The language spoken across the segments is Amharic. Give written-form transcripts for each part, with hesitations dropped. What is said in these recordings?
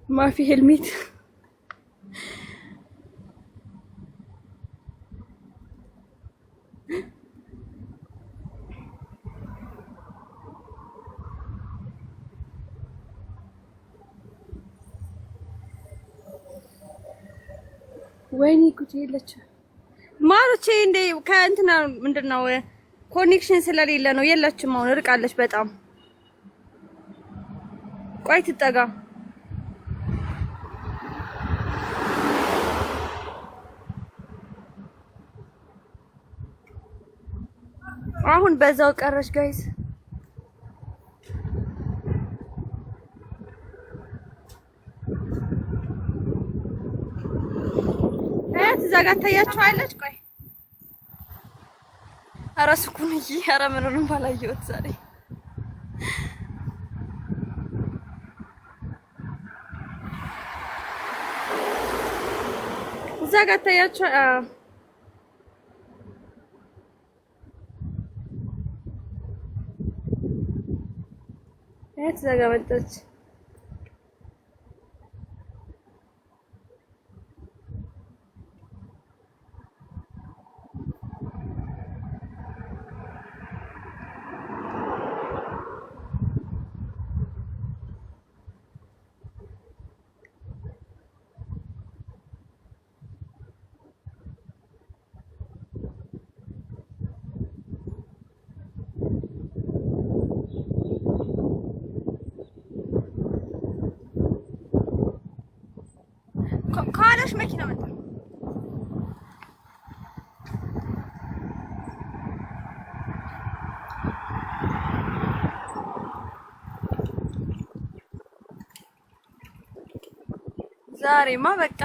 ما في هلميت. ወይኔ ጉድ የለች ማሮቼ እንዴ ከእንትና ምንድነው ኮኔክሽን ስለሌለ ነው የለችም አሁን ርቃለች በጣም ቆይ ትጠጋ አሁን በዛው ቀረች ጋይስ እዛ ጋር ታያችኋለች ቆይ ኧረ ስኩንዬ ኧረ ምኑንም ባላየሁት ዛሬ እዛ ጋር ታያችሁ እዛ ጋር መጣች ከኋላሽ መኪና መጣ ዛሬማ በቃ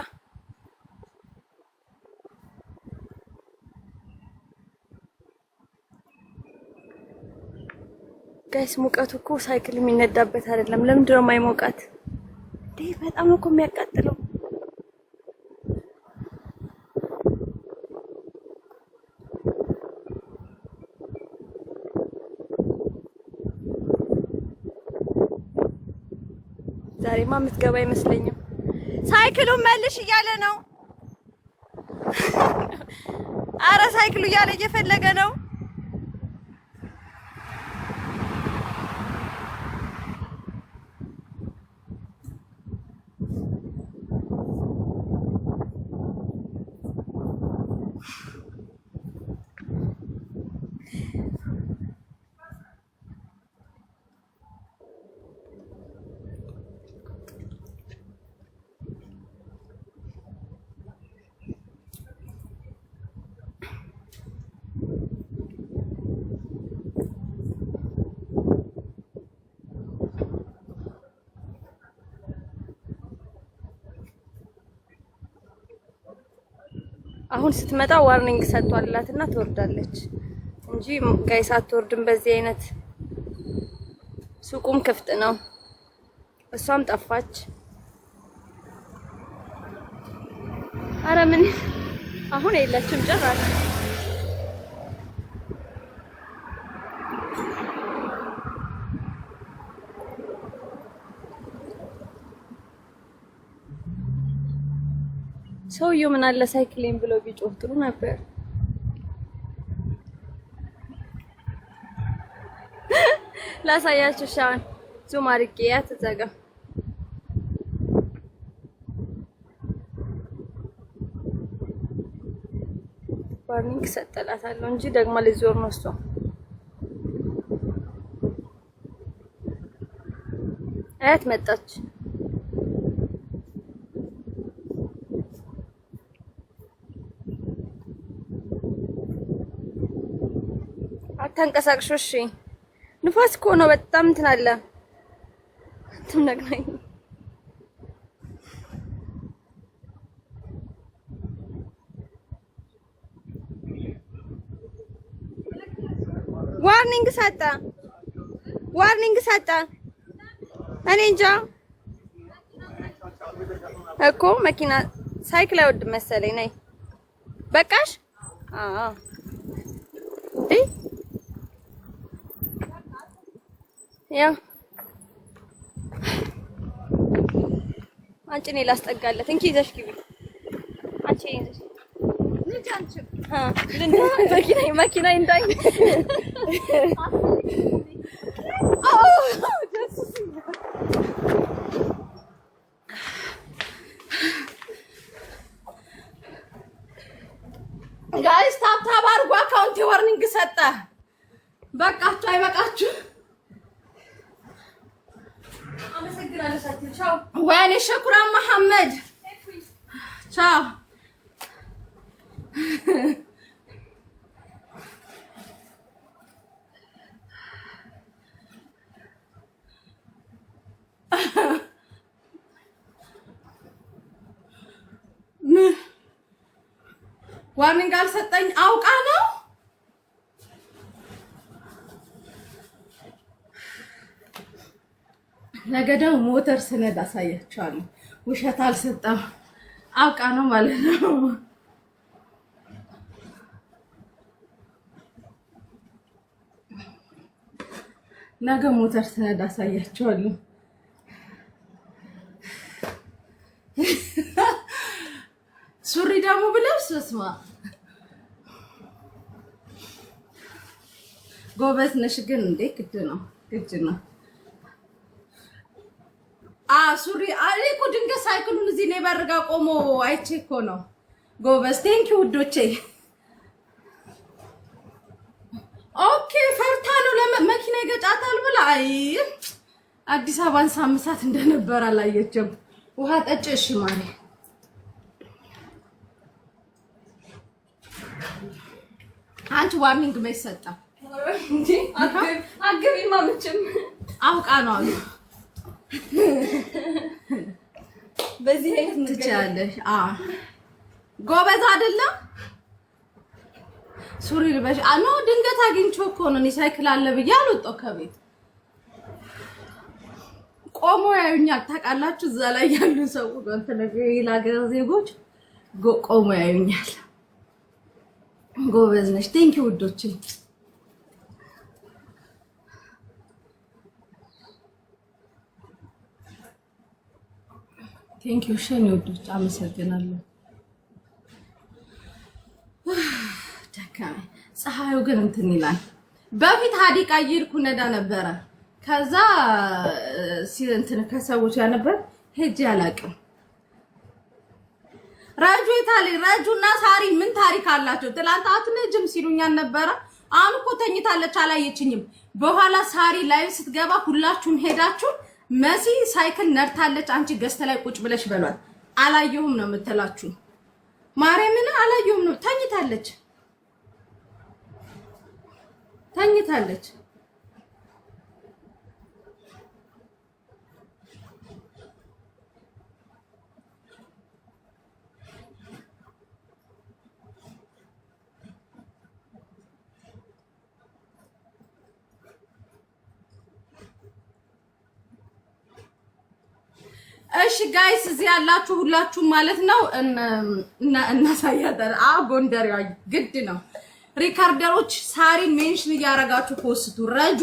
ጋይስ ሙቀቱ እኮ ሳይክል የሚነዳበት አይደለም ለምንድን ነው የማይሞቃት እንዴ በጣም ነው እኮ የሚያቃጥለው ዛሬማ የምትገባ አይመስለኝም ሳይክሉን መልሽ እያለ ነው አረ ሳይክሉ እያለ እየፈለገ ነው አሁን ስትመጣ ዋርኒንግ ሰጥቷላትና ትወርዳለች እንጂ ጋይስ አትወርድም በዚህ አይነት ሱቁም ክፍት ነው እሷም ጠፋች አረ ምን አሁን የለችም ጭራሽ ሰውዬው ምን አለ ሳይክሌን ብለው ቢጮህ ጥሩ ነበር ላሳያችሁ ሻን ዙም አድርጌ ያትዘጋ ዋርኒንግ ሰጠላታለሁ እንጂ ደግሞ ልዞር ነው እሷ አያት መጣች አታንቀሳቅሽ እሺ ንፋስ እኮ ነው በጣም እንትን አለ እንትን ነግረኝ ዋርኒንግ ሰጠ እኔ እንጃ እኮ መኪና ሳይክል አይወድ መሰለኝ ነይ በቃሽ አዎ እንዴ ያው አንቺ እኔ ላስጠጋለት እንኪ ይዘሽ ግቢ አንቺ ይዘሽ ልጅ አንቺ ልን መኪና እንዳይ ጋይስ ታብታብ አድርጎ አካውንት ዋርኒንግ ሰጠ። በቃችሁ አይበቃችሁ? አመሰግናለሁ ሳትል ቻው። ወይኔ ሸኩራ መሐመድ ቻው። ዋርኒንግ አልሰጠኝ አውቃ ነው። ነገ ደግሞ ሞተር ስነድ አሳያቸዋለሁ። ውሸት አልሰጠም አውቃ ነው ማለት ነው። ነገ ሞተር ስነድ አሳያቸዋለሁ። ሱሪ ደግሞ ብለብስ ስማ ጎበዝ ነሽ ግን እንዴ ግድ ነው ግድ ነው። ሱሪ እኔ እኮ ድንገት ሳይክሉን እዚህ ነው በርጋ ቆሞ አይቼ እኮ ነው። ጎበዝ ቴንኪው ውዶቼ። ኦኬ ፈርታ ነው ለመኪና ይገጫታል ብላ አይ አዲስ አበባን ሳምሳት እንደነበር አላየችም። ውሃ ጠጭ እሺ ማሪ አንቺ ዋርኒንግ መይሰጣ እንዴ አግቢ ማምጭም አውቃ ነው አሉ። በዚህ አይነት ትቻለሽ። ጎበዝ አይደለም ሱሪ ልበሽ አኖ ድንገት አግኝቼው እኮ ነው። እኔ ሳይክል አለ ብዬ አልወጣሁ ከቤት። ቆሞ ያዩኛል ታውቃላችሁ። እዛ ላይ ያሉ ሰው ለሀገር ዜጎች ቆሞ ያዩኛል። ጎበዝ ነሽ ቴንኪው ውዶቼ። ቴንኪው ሸኔ ውዶች አመሰግናለሁ። ደካማይ ፀሐዩ ግን እንትን ይላል። በፊት ሀዲቃ እየሄድኩ ነዳ ነበረ። ከዛ እንትን ከሰዎች ጋር ነበር ሄጄ አላውቅም። ራጁ የታለ ራጁና ሳሪ ምን ታሪክ አላቸው? ትላንት አትነጅም ሲሉኛል ነበረ። አሁን እኮ ተኝታለች አላየችኝም። በኋላ ሳሪ ላይ ስትገባ ሁላችሁም ሄዳችሁ መሲ ሳይክል ነርታለች አንቺ ገዝተ ላይ ቁጭ ብለሽ በሏት። አላየሁም ነው የምትላችሁ። ማርያምን አላየሁም ነው። ተኝታለች ተኝታለች። እሺ ጋይስ እዚህ ያላችሁ ሁላችሁ ማለት ነው እናሳያለን። ጎንደሬዋ ግድ ነው። ሪካርደሮች ሳሪን ሜንሽን እያረጋችሁ ፖስቱ። ረጁ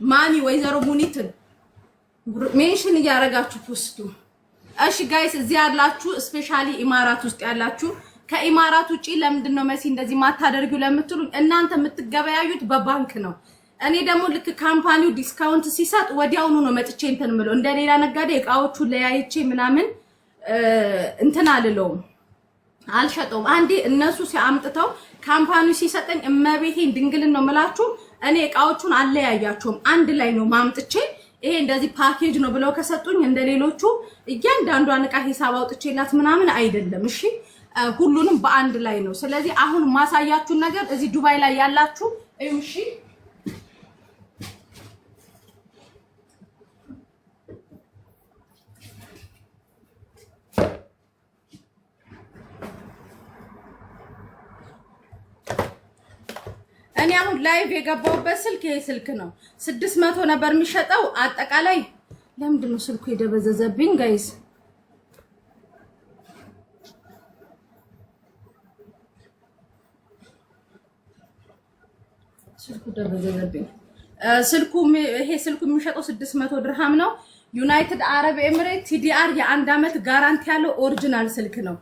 ማሚ ወይዘሮ ሙኒትን ሜንሽን እያረጋችሁ ፖስቱ። እሺ ጋይስ እዚህ ያላችሁ ስፔሻሊ ኢማራት ውስጥ ያላችሁ ከኢማራት ውጪ ለምንድን ነው መሲ እንደዚህ ማታደርጊው ለምትሉ እናንተ የምትገበያዩት በባንክ ነው። እኔ ደግሞ ልክ ካምፓኒው ዲስካውንት ሲሰጥ ወዲያውኑ ነው መጥቼ እንትን ምለው እንደሌላ ነጋዴ እቃዎቹን ለያይቼ ምናምን እንትን አልለውም አልሸጠውም። አንዴ እነሱ ሲያምጥተው ካምፓኒው ሲሰጠኝ እመቤቴን ድንግልን ነው የምላችሁ እኔ እቃዎቹን አለያያቸውም አንድ ላይ ነው ማምጥቼ ይሄ እንደዚህ ፓኬጅ ነው ብለው ከሰጡኝ እንደሌሎቹ እያንዳንዷን እቃ ሂሳብ አውጥቼላት ምናምን አይደለም። እሺ ሁሉንም በአንድ ላይ ነው። ስለዚህ አሁን ማሳያችሁ ነገር እዚህ ዱባይ ላይ ያላችሁ እሺ እኔ አሁን ላይቭ የገባሁበት ስልክ ይሄ ስልክ ነው። 600 ነበር የሚሸጠው አጠቃላይ። ለምንድን ነው ስልኩ የደበዘዘብኝ ጋይስ? ስልኩ ደበዘዘብኝ። ይሄ ስልኩ የሚሸጠው 600 ድርሃም ነው። ዩናይትድ አረብ ኤሚሬት TDR የ1 አመት ጋራንቲ ያለው ኦሪጂናል ስልክ ነው።